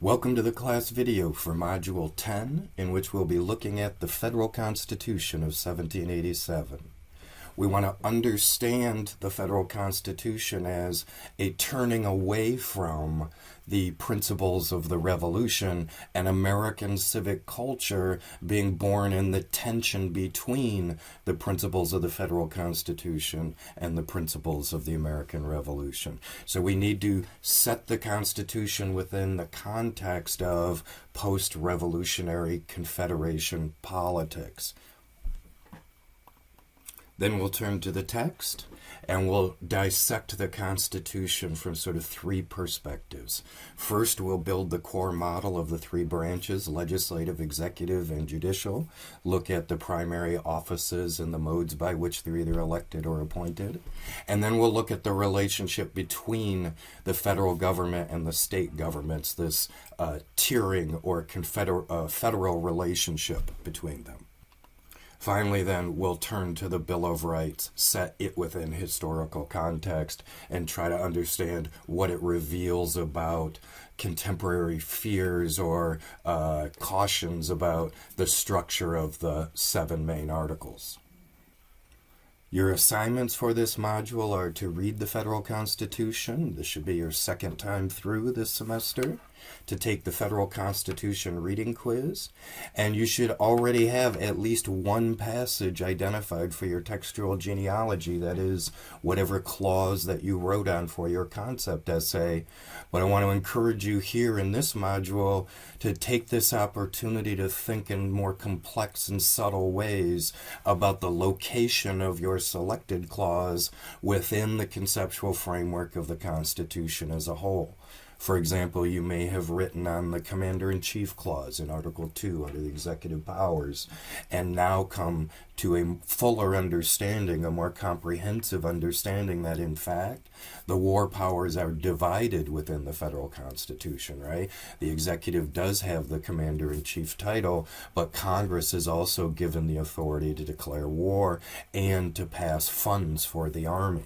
Welcome to the class video for Module 10, in which we'll be looking at the Federal Constitution of 1787. We want to understand the Federal Constitution as a turning away from the principles of the Revolution and American civic culture being born in the tension between the principles of the Federal Constitution and the principles of the American Revolution. So we need to set the Constitution within the context of post-revolutionary Confederation politics. Then we'll turn to the text, and we'll dissect the Constitution from sort of three perspectives. First, we'll build the core model of the three branches, legislative, executive, and judicial, look at the primary offices and the modes by which they're either elected or appointed. And then we'll look at the relationship between the federal government and the state governments, this tiering or federal relationship between them. Finally, then, we'll turn to the Bill of Rights, set it within historical context, and try to understand what it reveals about contemporary fears or cautions about the structure of the 7 main articles. Your assignments for this module are to read the Federal Constitution. This should be your second time through this semester. To take the Federal Constitution reading quiz, and you should already have at least one passage identified for your textual genealogy, that is, whatever clause that you wrote on for your concept essay. But I want to encourage you here in this module to take this opportunity to think in more complex and subtle ways about the location of your selected clause within the conceptual framework of the Constitution as a whole. For example, you may have written on the Commander-in-Chief Clause in Article 2 under the executive powers, and now come to a fuller understanding, a more comprehensive understanding that, in fact, the war powers are divided within the federal Constitution, right? The executive does have the Commander-in-Chief title, but Congress is also given the authority to declare war and to pass funds for the Army.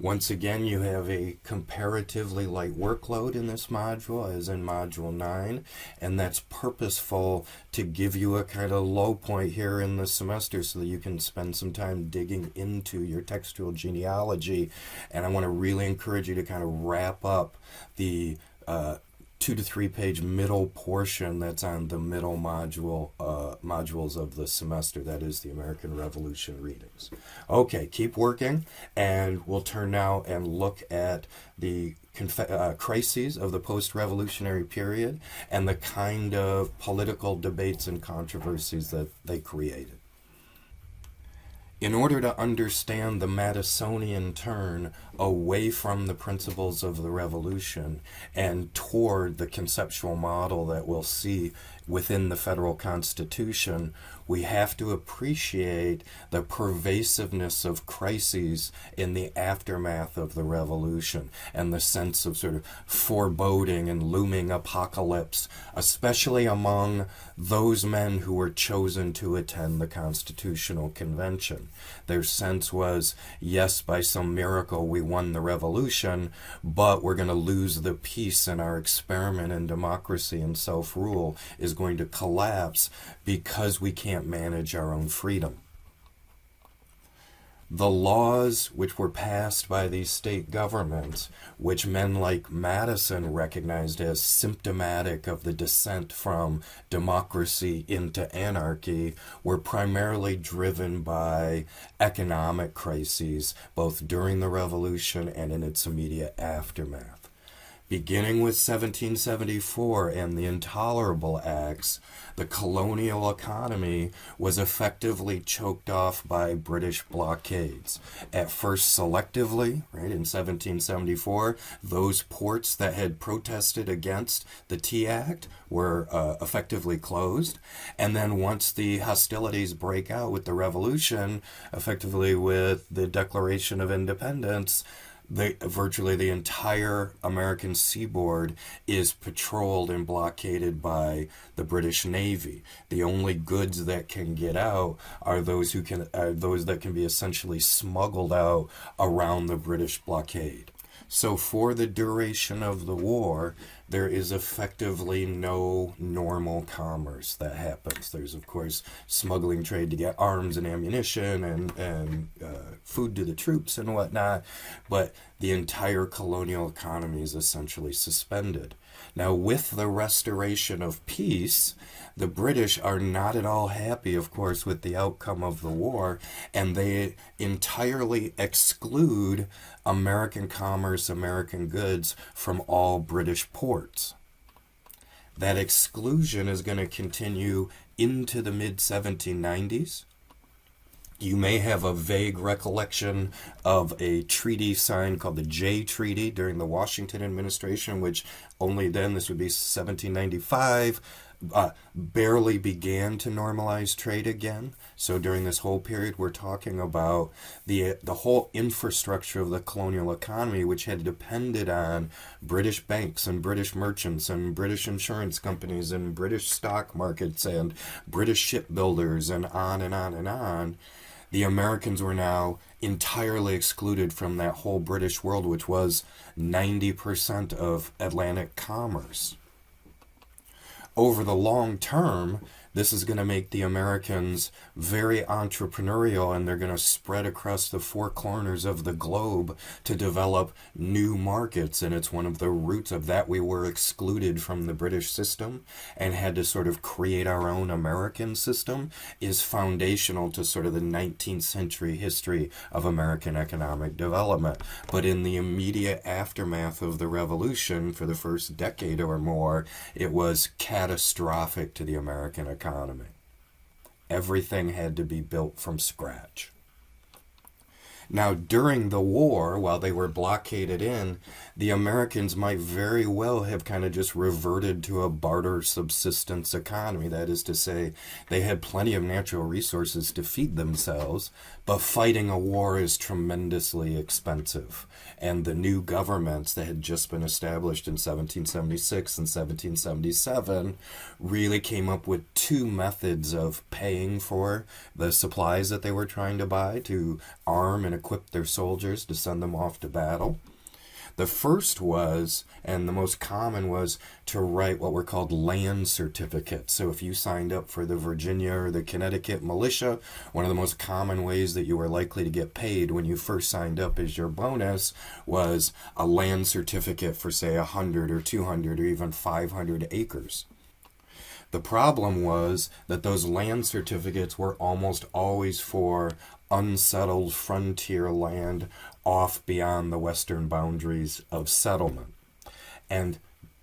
Once again, you have a comparatively light workload in this module, as in Module 9, and that's purposeful to give you a kind of low point here in the semester so that you can spend some time digging into your textual genealogy. And I want to really encourage you to kind of wrap up the 2 to 3 page middle portion that's on the middle modules of the semester, that is the American Revolution readings. Okay, keep working, and we'll turn now and look at the crises of the post-revolutionary period and the kind of political debates and controversies that they created. In order to understand the Madisonian turn away from the principles of the Revolution and toward the conceptual model that we'll see within the Federal Constitution, we have to appreciate the pervasiveness of crises in the aftermath of the Revolution and the sense of sort of foreboding and looming apocalypse, especially among those men who were chosen to attend the Constitutional Convention. Their sense was, yes, by some miracle we won the revolution, but we're going to lose the peace, and our experiment in democracy and self-rule is going to collapse because we can't manage our own freedom. The laws which were passed by these state governments, which men like Madison recognized as symptomatic of the descent from democracy into anarchy, were primarily driven by economic crises, both during the Revolution and in its immediate aftermath. Beginning with 1774 and the Intolerable Acts, the colonial economy was effectively choked off by British blockades. At first selectively, right, in 1774, those ports that had protested against the Tea Act were effectively closed. And then once the hostilities break out with the Revolution, effectively with the Declaration of Independence, virtually the entire American seaboard is patrolled and blockaded by the British Navy. The only goods that can get out are those that can be essentially smuggled out around the British blockade. So for the duration of the war, there is effectively no normal commerce that happens. There's, of course, smuggling trade to get arms and ammunition and food to the troops and whatnot, but the entire colonial economy is essentially suspended. Now, with the restoration of peace, the British are not at all happy, of course, with the outcome of the war, and they entirely exclude American commerce, American goods from all British ports. That exclusion is going to continue into the mid-1790s. You may have a vague recollection of a treaty signed called the Jay Treaty during the Washington administration, which only then, this would be 1795, barely began to normalize trade again. So during this whole period, we're talking about the whole infrastructure of the colonial economy, which had depended on British banks and British merchants and British insurance companies and British stock markets and British shipbuilders and on and on and on. The Americans were now entirely excluded from that whole British world, which was 90% of Atlantic commerce. Over the long term, this is going to make the Americans very entrepreneurial, and they're going to spread across the four corners of the globe to develop new markets. And it's one of the roots of that. We were excluded from the British system and had to sort of create our own American system, is foundational to sort of the 19th century history of American economic development. But in the immediate aftermath of the Revolution, for the first decade or more, it was catastrophic to the American economy. Everything had to be built from scratch. Now, during the war, while they were blockaded in, the Americans might very well have kind of just reverted to a barter subsistence economy. That is to say, they had plenty of natural resources to feed themselves, but fighting a war is tremendously expensive. And the new governments that had just been established in 1776 and 1777 really came up with two methods of paying for the supplies that they were trying to buy to arm and equip their soldiers to send them off to battle. The first was, and the most common was, to write what were called land certificates. So if you signed up for the Virginia or the Connecticut militia, one of the most common ways that you were likely to get paid when you first signed up as your bonus was a land certificate for, say, 100 or 200 or even 500 acres. The problem was that those land certificates were almost always for unsettled frontier land off beyond the western boundaries of settlement. And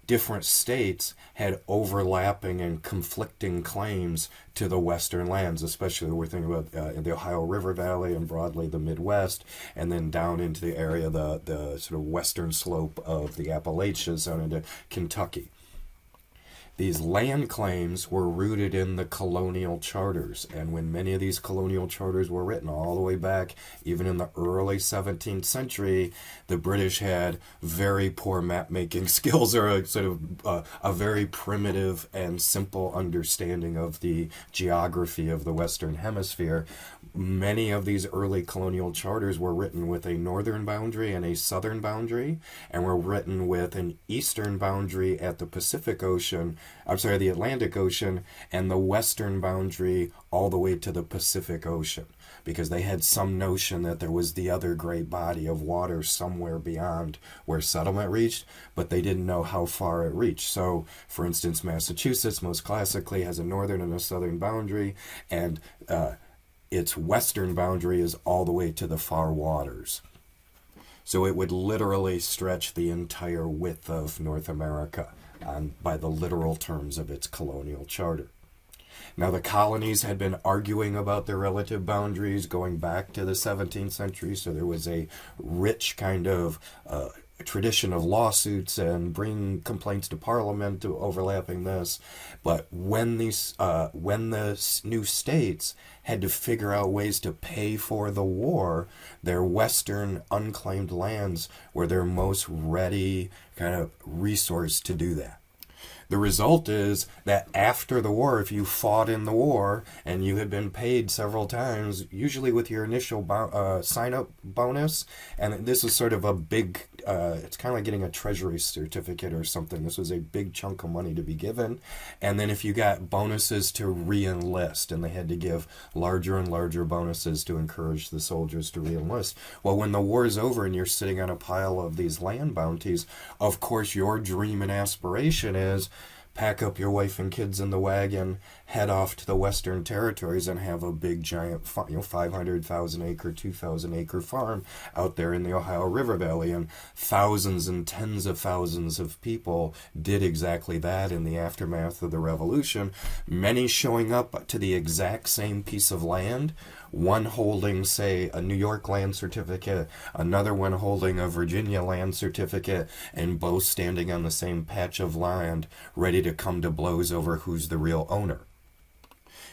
different states had overlapping and conflicting claims to the western lands, especially we're thinking about in the Ohio River Valley and broadly the Midwest, and then down into the area, the sort of western slope of the Appalachians down into Kentucky. These land claims were rooted in the colonial charters, and when many of these colonial charters were written all the way back, even in the early 17th century, the British had very poor map-making skills, or a sort of a very primitive and simple understanding of the geography of the Western Hemisphere. Many of these early colonial charters were written with a northern boundary and a southern boundary, and were written with an eastern boundary at the Pacific Ocean, the Atlantic Ocean, and the western boundary all the way to the Pacific Ocean, because they had some notion that there was the other great body of water somewhere beyond where settlement reached, but they didn't know how far it reached. So, for instance, Massachusetts most classically has a northern and a southern boundary, and its western boundary is all the way to the far waters. So it would literally stretch the entire width of North America by the literal terms of its colonial charter. Now, the colonies had been arguing about their relative boundaries going back to the 17th century, so there was a rich kind of tradition of lawsuits and bringing complaints to Parliament to overlapping this. But when the new states had to figure out ways to pay for the war, their western unclaimed lands were their most ready kind of resource to do that. The result is that after the war, if you fought in the war and you had been paid several times, usually with your initial sign-up bonus, and this was sort of a big it's kind of like getting a treasury certificate or something. This was a big chunk of money to be given. And then if you got bonuses to re-enlist, and they had to give larger and larger bonuses to encourage the soldiers to re-enlist. Well, when the war is over and you're sitting on a pile of these land bounties, of course your dream and aspiration is pack up your wife and kids in the wagon, head off to the Western Territories, and have a big giant 500,000 acre, 2,000 acre farm out there in the Ohio River Valley. And thousands and tens of thousands of people did exactly that in the aftermath of the Revolution, many showing up to the exact same piece of land, one holding, say, a New York land certificate, another one holding a Virginia land certificate, and both standing on the same patch of land, ready to come to blows over who's the real owner.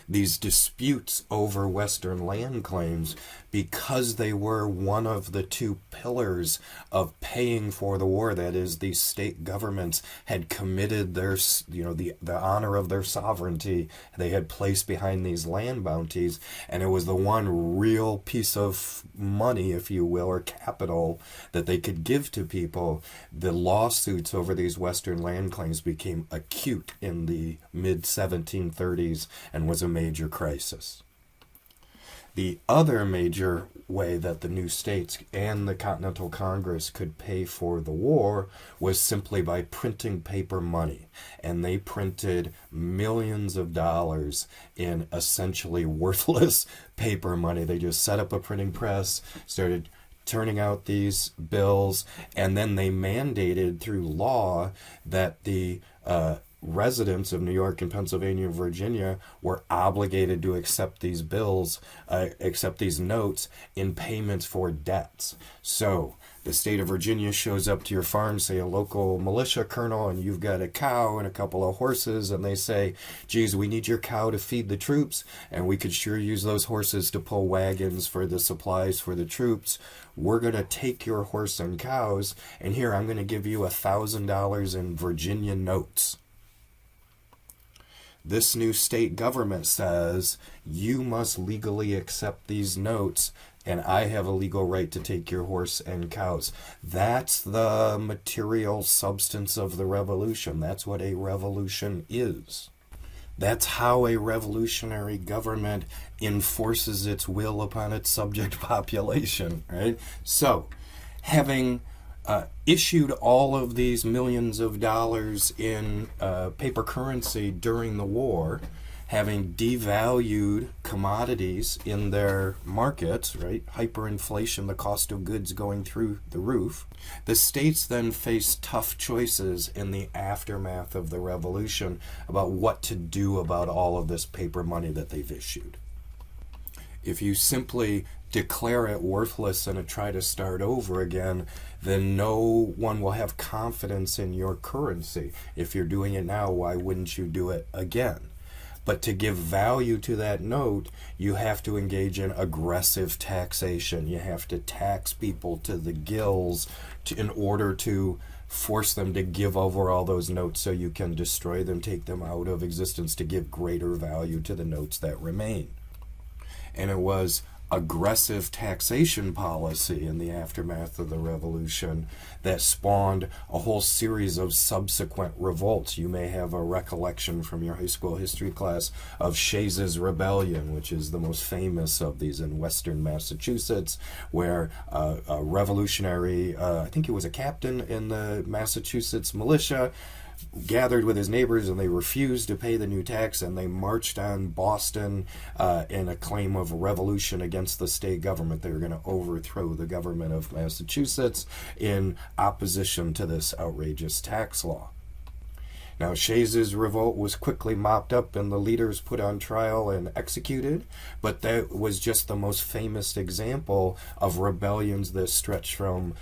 These disputes over Western land claims, because they were one of the two pillars of paying for the war, that is, these state governments had committed their, the honor of their sovereignty, they had placed behind these land bounties, and it was the one real piece of money, if you will, or capital that they could give to people. The lawsuits over these Western land claims became acute in the mid-1730s and was a major crisis. The other major way that the new states and the Continental Congress could pay for the war was simply by printing paper money. And they printed millions of dollars in essentially worthless paper money. They just set up a printing press, started turning out these bills, and then they mandated through law that the residents of New York and Pennsylvania and Virginia were obligated to accept these bills, accept these notes in payments for debts. So the state of Virginia shows up to your farm, say a local militia colonel, and you've got a cow and a couple of horses, and they say, geez, we need your cow to feed the troops, and we could sure use those horses to pull wagons for the supplies for the troops. We're going to take your horse and cows, and here I'm going to give you $1,000 in Virginia notes. This new state government says, you must legally accept these notes, and I have a legal right to take your horse and cows. That's the material substance of the revolution. That's what a revolution is. That's how a revolutionary government enforces its will upon its subject population, right? So, having issued all of these millions of dollars in paper currency during the war, having devalued commodities in their markets, right? Hyperinflation, the cost of goods going through the roof. The states then faced tough choices in the aftermath of the revolution about what to do about all of this paper money that they've issued. If you simply declare it worthless and try to start over again, then no one will have confidence in your currency. If you're doing it now, why wouldn't you do it again? But to give value to that note, you have to engage in aggressive taxation. You have to tax people to the gills in order to force them to give over all those notes so you can destroy them, take them out of existence to give greater value to the notes that remain. And it was aggressive taxation policy in the aftermath of the revolution that spawned a whole series of subsequent revolts. You may have a recollection from your high school history class of Shays's Rebellion, which is the most famous of these in western Massachusetts, where a revolutionary, I think he was a captain in the Massachusetts militia, gathered with his neighbors, and they refused to pay the new tax, and they marched on Boston in a claim of revolution against the state government. They were going to overthrow the government of Massachusetts in opposition to this outrageous tax law. Now, Shays's revolt was quickly mopped up and the leaders put on trial and executed, but that was just the most famous example of rebellions that stretched from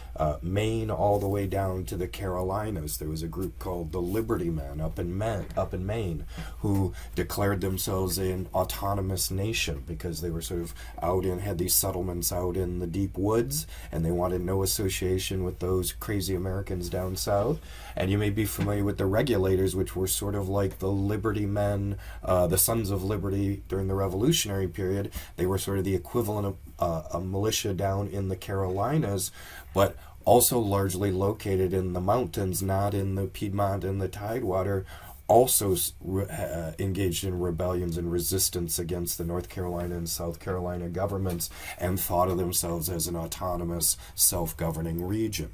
Maine all the way down to the Carolinas. There was a group called the Liberty Men up in Maine who declared themselves an autonomous nation because they were sort of had these settlements out in the deep woods, and they wanted no association with those crazy Americans down south. And you may be familiar with the Regulators, which were sort of like the Liberty Men, the Sons of Liberty during the Revolutionary period. They were sort of the equivalent of a militia down in the Carolinas, but also largely located in the mountains, not in the Piedmont and the Tidewater, also engaged in rebellions and resistance against the North Carolina and South Carolina governments and thought of themselves as an autonomous, self-governing region.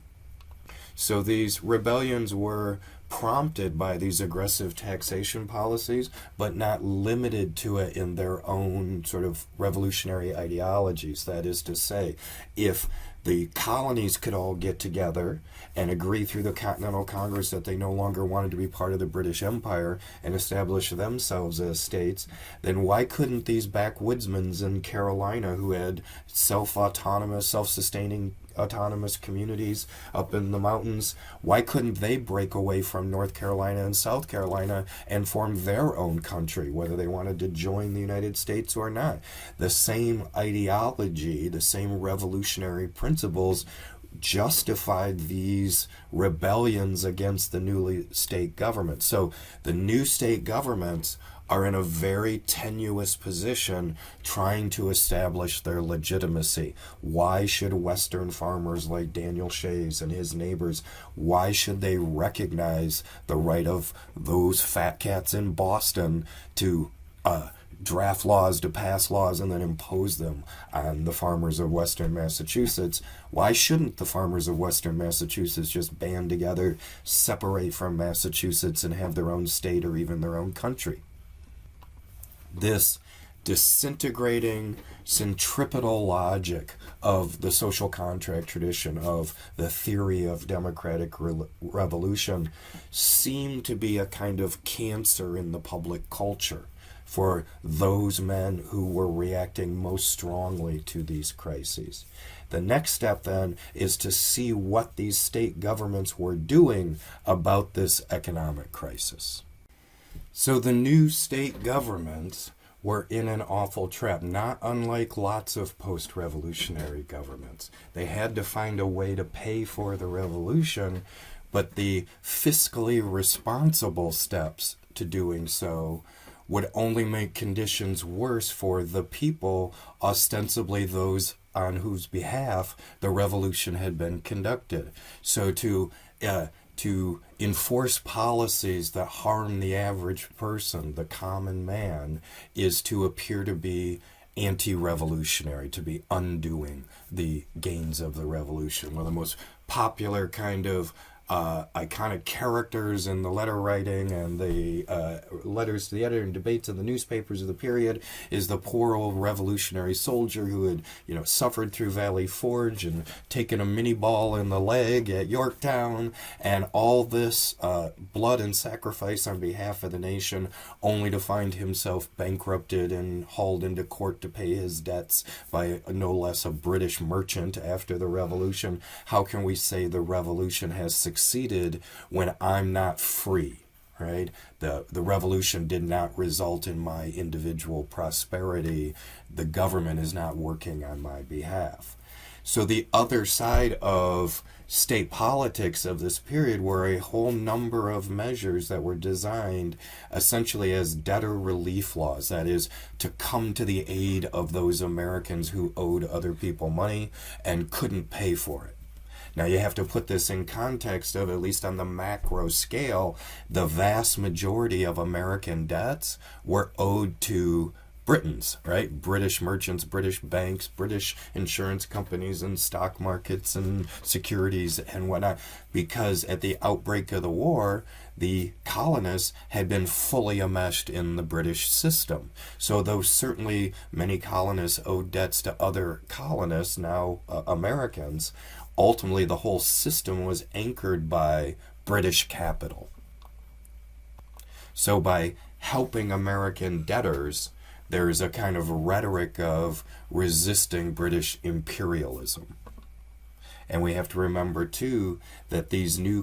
So these rebellions were prompted by these aggressive taxation policies, but not limited to it in their own sort of revolutionary ideologies. That is to say, if the colonies could all get together and agree through the Continental Congress that they no longer wanted to be part of the British Empire and establish themselves as states, then why couldn't these backwoodsmen in Carolina who had self-autonomous, self-sustaining autonomous communities up in the mountains, why couldn't they break away from North Carolina and South Carolina and form their own country, whether they wanted to join the United States or not? The same ideology, the same revolutionary principles justified these rebellions against the new state government. So the new state governments are in a very tenuous position trying to establish their legitimacy. Why should Western farmers like Daniel Shays and his neighbors, why should they recognize the right of those fat cats in Boston to draft laws, to pass laws, and then impose them on the farmers of Western Massachusetts? Why shouldn't the farmers of Western Massachusetts just band together, separate from Massachusetts, and have their own state or even their own country? This disintegrating centripetal logic of the social contract tradition, of the theory of democratic revolution, seemed to be a kind of cancer in the public culture for those men who were reacting most strongly to these crises. The next step then is to see what these state governments were doing about this economic crisis. So the new state governments were in an awful trap, not unlike lots of post-revolutionary governments. They had to find a way to pay for the revolution, but the fiscally responsible steps to doing so would only make conditions worse for the people, ostensibly those on whose behalf the revolution had been conducted. So to enforce policies that harm the average person, the common man, is to appear to be anti-revolutionary, to be undoing the gains of the revolution. One of the most popular kind of iconic characters in the letter writing and the letters to the editor and debates in the newspapers of the period is the poor old revolutionary soldier who had, suffered through Valley Forge and taken a mini ball in the leg at Yorktown, and all this blood and sacrifice on behalf of the nation, only to find himself bankrupted and hauled into court to pay his debts by no less a British merchant after the revolution. How can we say the revolution has succeeded when I'm not free, right? The revolution did not result in my individual prosperity. The government is not working on my behalf. So the other side of state politics of this period were a whole number of measures that were designed essentially as debtor relief laws, that is, to come to the aid of those Americans who owed other people money and couldn't pay for it. Now you have to put this in context of, at least on the macro scale, the vast majority of American debts were owed to Britons, right? British merchants, British banks, British insurance companies and stock markets and securities and whatnot, because at the outbreak of the war, the colonists had been fully enmeshed in the British system. So though certainly many colonists owed debts to other colonists, now Americans, ultimately the whole system was anchored by British capital. So by helping American debtors, there is a kind of rhetoric of resisting British imperialism. And we have to remember, too, that these new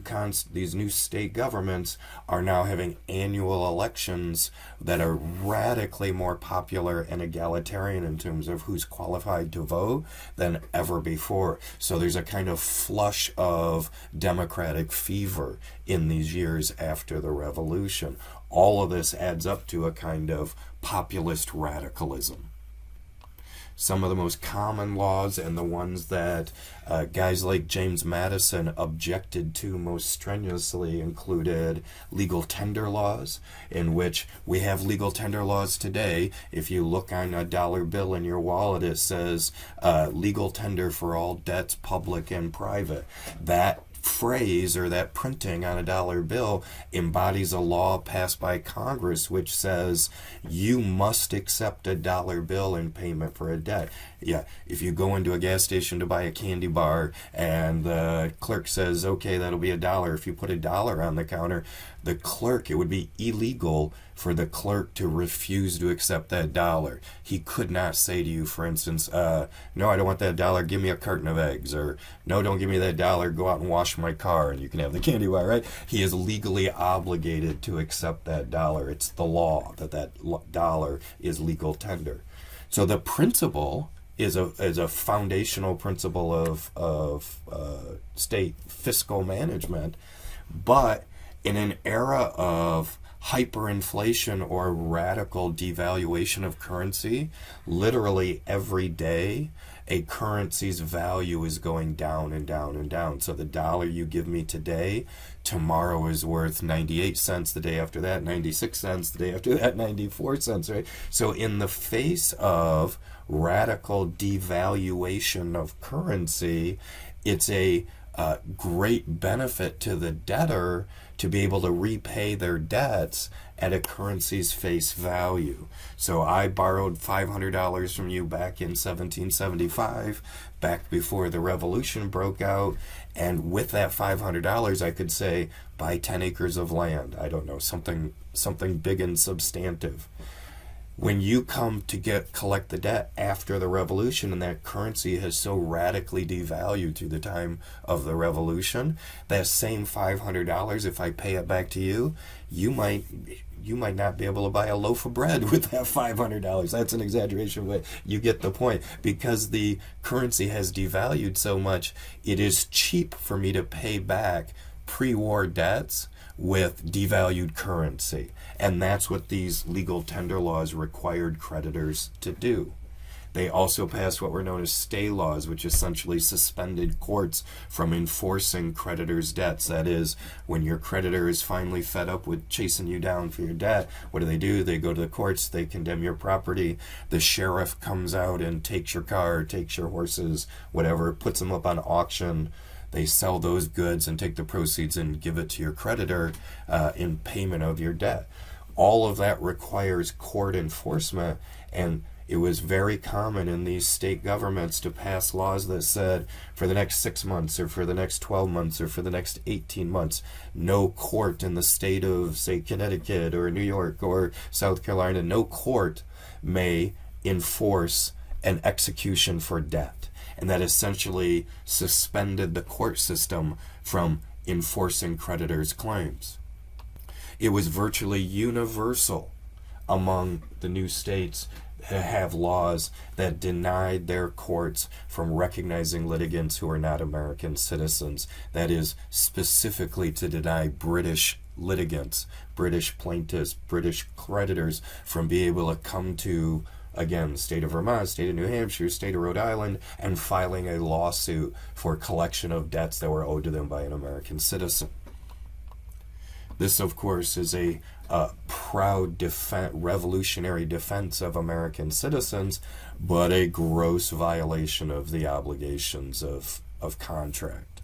state governments are now having annual elections that are radically more popular and egalitarian in terms of who's qualified to vote than ever before. So there's a kind of flush of democratic fever in these years after the revolution. All of this adds up to a kind of populist radicalism. some of the most common laws and the ones that guys like James Madison objected to most strenuously included legal tender laws, in which we have legal tender laws today. If you look on a dollar bill in your wallet, it says legal tender for all debts, public and private. That phrase or that printing on a dollar bill embodies a law passed by Congress which says you must accept a dollar bill in payment for a debt. Yeah, if you go into a gas station to buy a candy bar and the clerk says, okay, that'll be $1. If you put $1 on the counter, the clerk, it would be illegal for the clerk to refuse to accept that dollar. He could not say to you, for instance, no, I don't want that $1, give me a carton of eggs, or no, don't give me that $1, go out and wash my car and you can have the candy bar, right? He is legally obligated to accept that $1. It's the law that $1 is legal tender. So the principle is a foundational principle of state fiscal management, but in an era of hyperinflation or radical devaluation of currency, literally every day a currency's value is going down and down and down. So the dollar you give me today, tomorrow is worth 98 cents, the day after that 96 cents, the day after that 94 cents, right? So in the face of radical devaluation of currency, it's a great benefit to the debtor to be able to repay their debts at a currency's face value. So I borrowed $500 from you back in 1775, back before the revolution broke out, and with that $500 I could say, buy 10 acres of land. I don't know, something big and substantive. When you come to collect the debt after the revolution and that currency has so radically devalued through the time of the revolution, that same $500, if I pay it back to you, you might not be able to buy a loaf of bread with that $500. That's an exaggeration, but you get the point. Because the currency has devalued so much, it is cheap for me to pay back pre-war debts with devalued currency. And that's what these legal tender laws required creditors to do. They also passed what were known as stay laws, which essentially suspended courts from enforcing creditors' debts. That is, when your creditor is finally fed up with chasing you down for your debt, what do? They go to the courts, they condemn your property, the sheriff comes out and takes your car, takes your horses, whatever, puts them up on auction. They sell those goods and take the proceeds and give it to your creditor in payment of your debt. All of that requires court enforcement, and it was very common in these state governments to pass laws that said for the next 6 months or for the next 12 months or for the next 18 months, no court in the state of, say, Connecticut or New York or South Carolina, no court may enforce an execution for debt. And that essentially suspended the court system from enforcing creditors' claims. It was virtually universal among the new states to have laws that denied their courts from recognizing litigants who are not American citizens. That is, specifically to deny British litigants, British plaintiffs, British creditors from being able to come to, again, the state of Vermont, state of New Hampshire, state of Rhode Island, and filing a lawsuit for collection of debts that were owed to them by an American citizen. This, of course, is a proud revolutionary defense of American citizens, but a gross violation of the obligations of contract.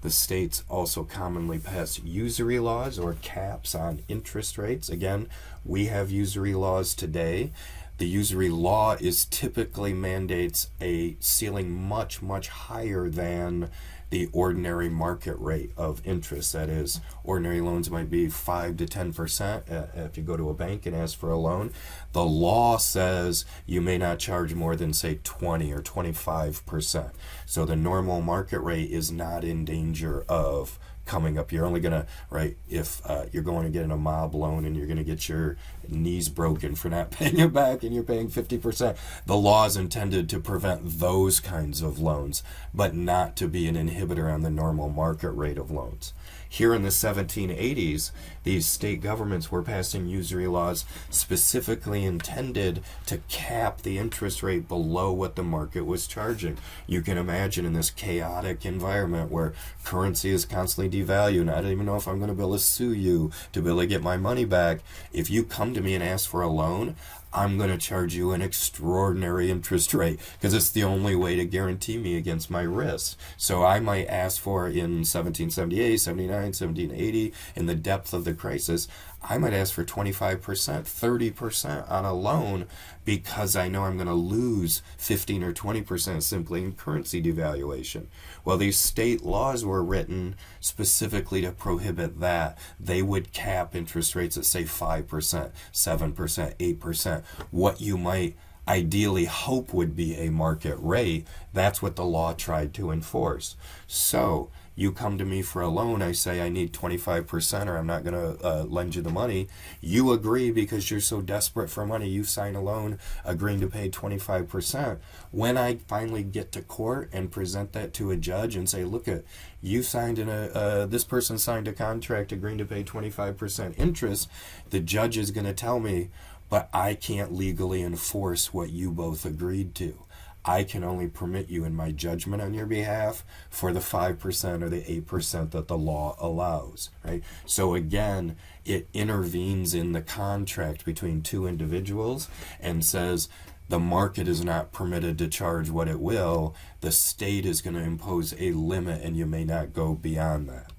The states also commonly pass usury laws or caps on interest rates. Again, we have usury laws today. The usury law typically mandates a ceiling much, much higher than the ordinary market rate of interest. That is, ordinary loans might be 5 to 10% if you go to a bank and ask for a loan. The law says you may not charge more than, say, 20 or 25%. So the normal market rate is not in danger of coming up. You're only going to, right, if you're going to get in a mob loan and you're going to get your knees broken for not paying it back and you're paying 50%, the law is intended to prevent those kinds of loans, but not to be an inhibitor on the normal market rate of loans. Here in the 1780s, these state governments were passing usury laws specifically intended to cap the interest rate below what the market was charging. You can imagine in this chaotic environment where currency is constantly devalued, I don't even know if I'm going to be able to sue you to be able to get my money back. If you come to me and ask for a loan, I'm going to charge you an extraordinary interest rate because it's the only way to guarantee me against my risk. So I might ask for in 1778, 79, 1780, in the depth of the crisis, I might ask for 25%, 30% on a loan because I know I'm going to lose 15 or 20% simply in currency devaluation. Well, these state laws were written specifically to prohibit that. They would cap interest rates at, say, 5%, 7%, 8%. What you might ideally hope would be a market rate, that's what the law tried to enforce. So you come to me for a loan, I say I need 25% or I'm not going to lend you the money. You agree because you're so desperate for money. You sign a loan agreeing to pay 25%. When I finally get to court and present that to a judge and say, look, you signed this person signed a contract agreeing to pay 25% interest, the judge is going to tell me, but I can't legally enforce what you both agreed to. I can only permit you in my judgment on your behalf for the 5% or the 8% that the law allows, right? So again, it intervenes in the contract between two individuals and says the market is not permitted to charge what it will. The state is going to impose a limit and you may not go beyond that.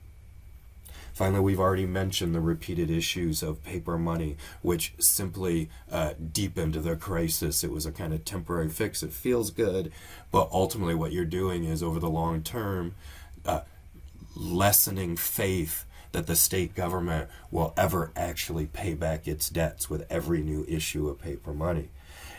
Finally, we've already mentioned the repeated issues of paper money, which simply deepened the crisis. It was a kind of temporary fix. It feels good, but ultimately what you're doing is, over the long term, lessening faith that the state government will ever actually pay back its debts with every new issue of paper money.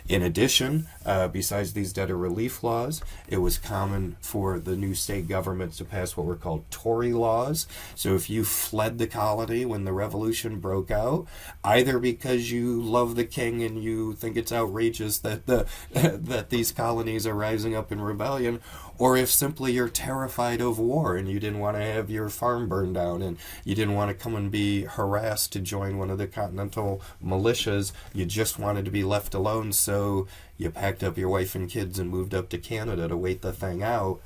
In addition, besides these debtor relief laws, it was common for the new state governments to pass what were called Tory laws. So if you fled the colony when the revolution broke out, either because you love the king and you think it's outrageous that that these colonies are rising up in rebellion, or if simply you're terrified of war and you didn't want to have your farm burned down and you didn't want to come and be harassed to join one of the continental militias, you just wanted to be left alone, so you packed up your wife and kids and moved up to Canada to wait the thing out.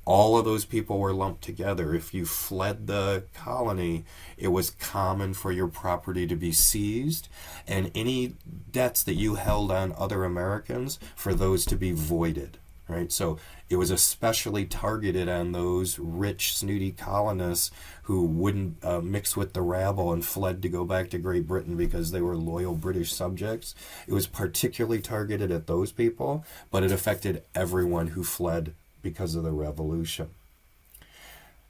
All of those people were lumped together. If you fled the colony, it was common for your property to be seized and any debts that you held on other Americans for those to be voided. Right, so it was especially targeted on those rich, snooty colonists who wouldn't mix with the rabble and fled to go back to Great Britain because they were loyal British subjects. It was particularly targeted at those people, but it affected everyone who fled because of the revolution.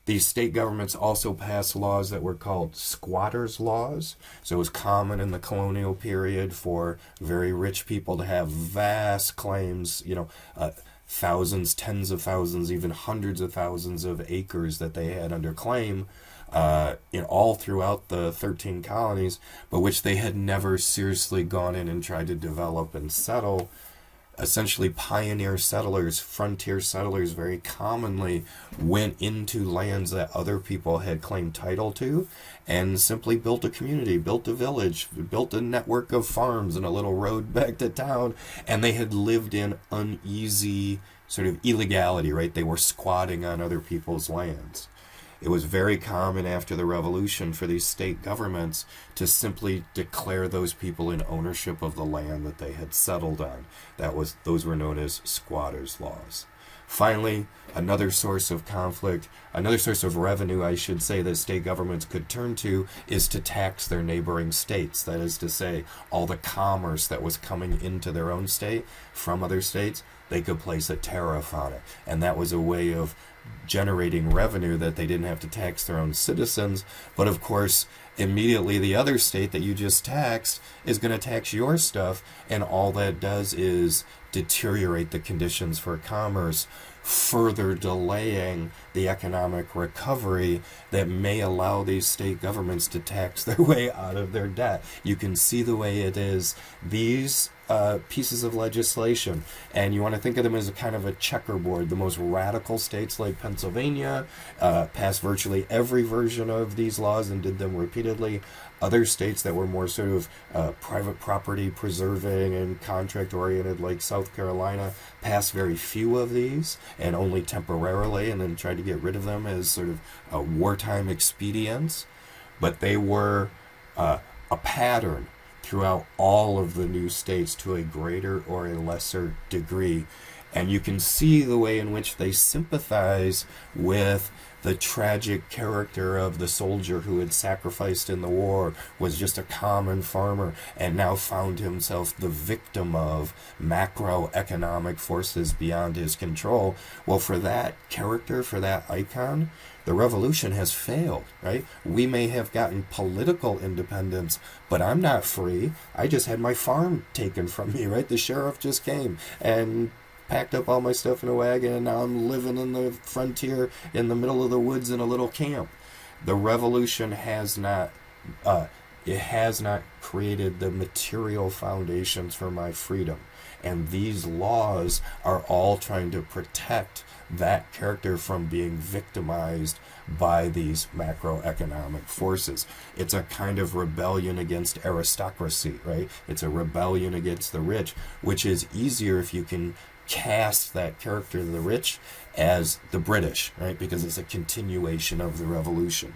These state governments also passed laws that were called squatters' laws. So it was common in the colonial period for very rich people to have vast claims, thousands, tens of thousands, even hundreds of thousands of acres that they had under claim in all throughout the 13 colonies, but which they had never seriously gone in and tried to develop and settle. Essentially, pioneer settlers, frontier settlers, very commonly went into lands that other people had claimed title to and simply built a community, built a village, built a network of farms and a little road back to town, and they had lived in uneasy sort of illegality, right? They were squatting on other people's lands. It was very common after the revolution for these state governments to simply declare those people in ownership of the land that they had settled on. Those were known as squatters' laws. Finally, another source of conflict, another source of revenue, I should say, that state governments could turn to is to tax their neighboring states. That is to say, all the commerce that was coming into their own state from other states, they could place a tariff on it. And that was a way of generating revenue that they didn't have to tax their own citizens. But of course, immediately the other state that you just taxed is going to tax your stuff, and all that does is deteriorate the conditions for commerce, further delaying the economic recovery that may allow these state governments to tax their way out of their debt. You can see the way it is. These pieces of legislation, and you want to think of them as a kind of a checkerboard. The most radical states like Pennsylvania passed virtually every version of these laws and did them repeatedly. Other states that were more sort of private property preserving and contract oriented, like South Carolina, passed very few of these and only temporarily, and then tried to get rid of them as sort of wartime expedients. But they were a pattern throughout all of the new states to a greater or a lesser degree. And you can see the way in which they sympathize with the tragic character of the soldier who had sacrificed in the war, was just a common farmer, and now found himself the victim of macroeconomic forces beyond his control. Well, for that character, for that icon, the revolution has failed, right? We may have gotten political independence, but I'm not free. I just had my farm taken from me, right? The sheriff just came and packed up all my stuff in a wagon, and now I'm living in the frontier in the middle of the woods in a little camp. The revolution has not created the material foundations for my freedom. And these laws are all trying to protect that character from being victimized by these macroeconomic forces. It's a kind of rebellion against aristocracy, right? It's a rebellion against the rich, which is easier if you can cast that character of the rich as the British, right? Because it's a continuation of the revolution.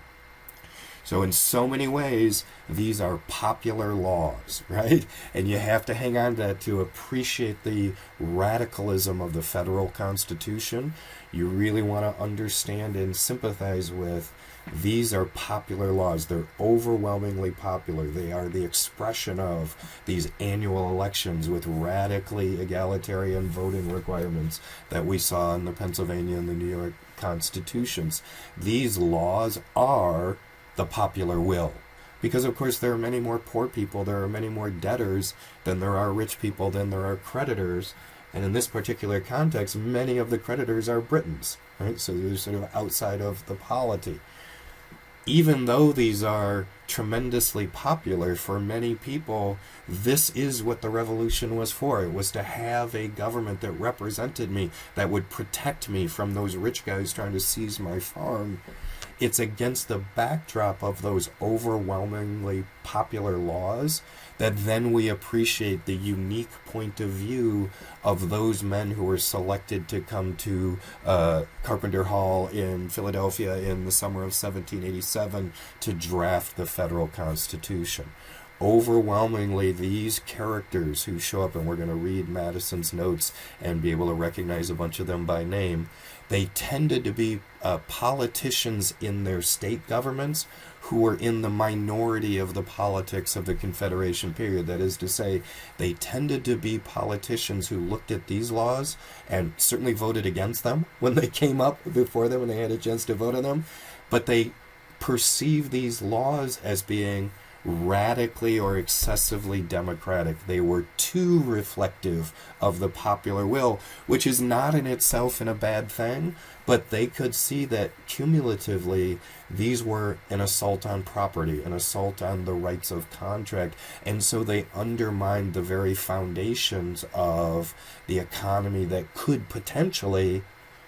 So in so many ways, these are popular laws, right? And you have to hang on to that to appreciate the radicalism of the federal Constitution. You really want to understand and sympathize with these are popular laws. They're overwhelmingly popular. They are the expression of these annual elections with radically egalitarian voting requirements that we saw in the Pennsylvania and the New York constitutions. These laws are the popular will. Because, of course, there are many more poor people, there are many more debtors than there are rich people, than there are creditors. And in this particular context, many of the creditors are Britons, right? So they're sort of outside of the polity. Even though these are tremendously popular for many people, this is what the revolution was for. It was to have a government that represented me, that would protect me from those rich guys trying to seize my farm. It's against the backdrop of those overwhelmingly popular laws that then we appreciate the unique point of view of those men who were selected to come to Carpenter Hall in Philadelphia in the summer of 1787 to draft the federal Constitution. Overwhelmingly, these characters who show up, and we're going to read Madison's notes and be able to recognize a bunch of them by name, they tended to be politicians in their state governments who were in the minority of the politics of the Confederation period. That is to say, they tended to be politicians who looked at these laws and certainly voted against them when they came up before them and they had a chance to vote on them, but they perceived these laws as being radically or excessively democratic. They were too reflective of the popular will, which is not in itself a bad thing, but they could see that cumulatively these were an assault on property, an assault on the rights of contract, and so they undermined the very foundations of the economy that could potentially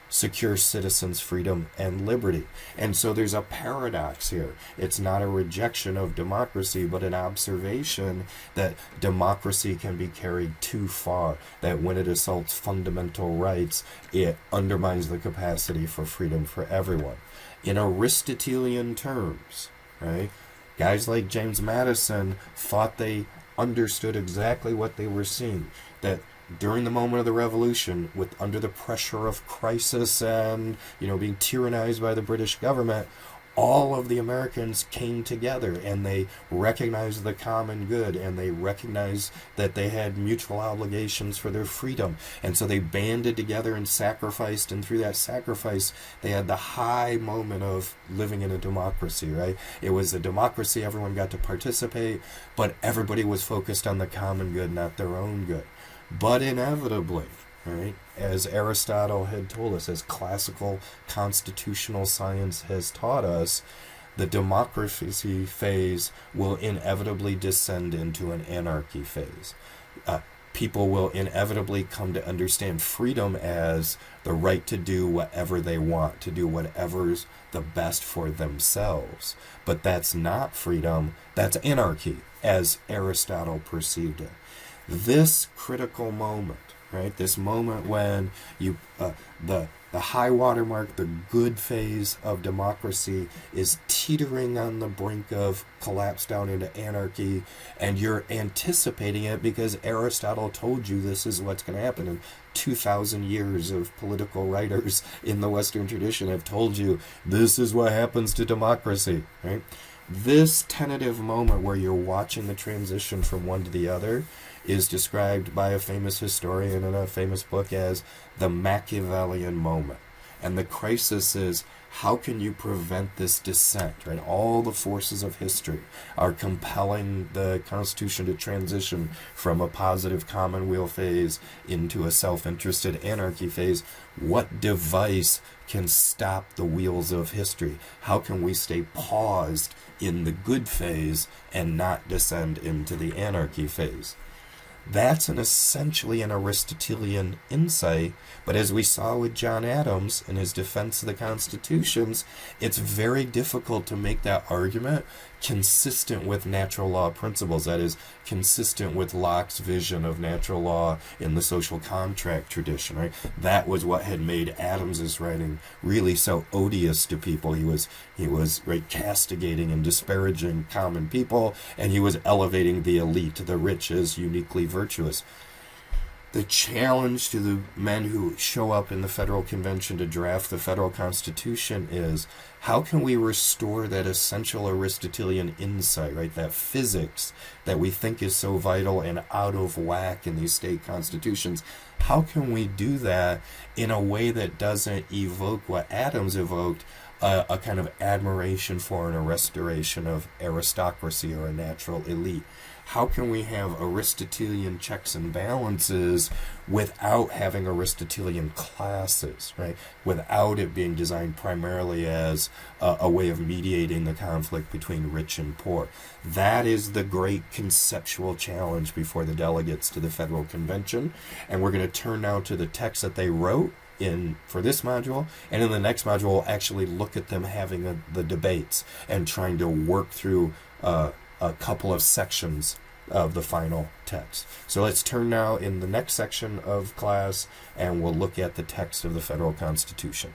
secure citizens' freedom and liberty. And so there's a paradox here. It's not a rejection of democracy, but an observation that democracy can be carried too far, that when it assaults fundamental rights, it undermines the capacity for freedom for everyone. In Aristotelian terms, right, guys like James Madison thought they understood exactly what they were seeing, that during the moment of the revolution, with under the pressure of crisis and being tyrannized by the British government, all of the Americans came together and they recognized the common good and they recognized that they had mutual obligations for their freedom, and so they banded together and sacrificed, and through that sacrifice they had the high moment of living in a democracy, right? It was a democracy, everyone got to participate, but everybody was focused on the common good, not their own good. But inevitably, right, as Aristotle had told us, as classical constitutional science has taught us, the democracy phase will inevitably descend into an anarchy phase. people will inevitably come to understand freedom as the right to do whatever they want, to do whatever's the best for themselves. But that's not freedom, that's anarchy, as Aristotle perceived it. This critical moment, right? This moment when the high watermark, the good phase of democracy is teetering on the brink of collapse down into anarchy, and you're anticipating it because Aristotle told you this is what's going to happen. And 2,000 years of political writers in the Western tradition have told you this is what happens to democracy, right? This tentative moment where you're watching the transition from one to the other is described by a famous historian in a famous book as the Machiavellian moment. And the crisis is, how can you prevent this descent, right? All the forces of history are compelling the Constitution to transition from a positive commonweal phase into a self-interested anarchy phase. What device can stop the wheels of history? How can we stay paused in the good phase and not descend into the anarchy phase? That's essentially an Aristotelian insight, but as we saw with John Adams in his defense of the constitutions, it's very difficult to make that argument consistent with natural law principles, that is, consistent with Locke's vision of natural law in the social contract tradition, right? That was what had made Adams's writing really so odious to people. He was right, castigating and disparaging common people, and he was elevating the elite, the rich, as uniquely virtuous. The challenge to the men who show up in the Federal Convention to draft the Federal Constitution is, how can we restore that essential Aristotelian insight, right? That physics that we think is so vital and out of whack in these state constitutions. How can we do that in a way that doesn't evoke what Adams evoked, a kind of admiration for and a restoration of aristocracy or a natural elite? How can we have Aristotelian checks and balances without having Aristotelian classes, right? Without it being designed primarily as a way of mediating the conflict between rich and poor. That is the great conceptual challenge before the delegates to the Federal Convention. And we're going to turn now to the text that they wrote for this module, and in the next module we'll actually look at them having the debates and trying to work through a couple of sections of the final text. So let's turn now in the next section of class and we'll look at the text of the Federal Constitution.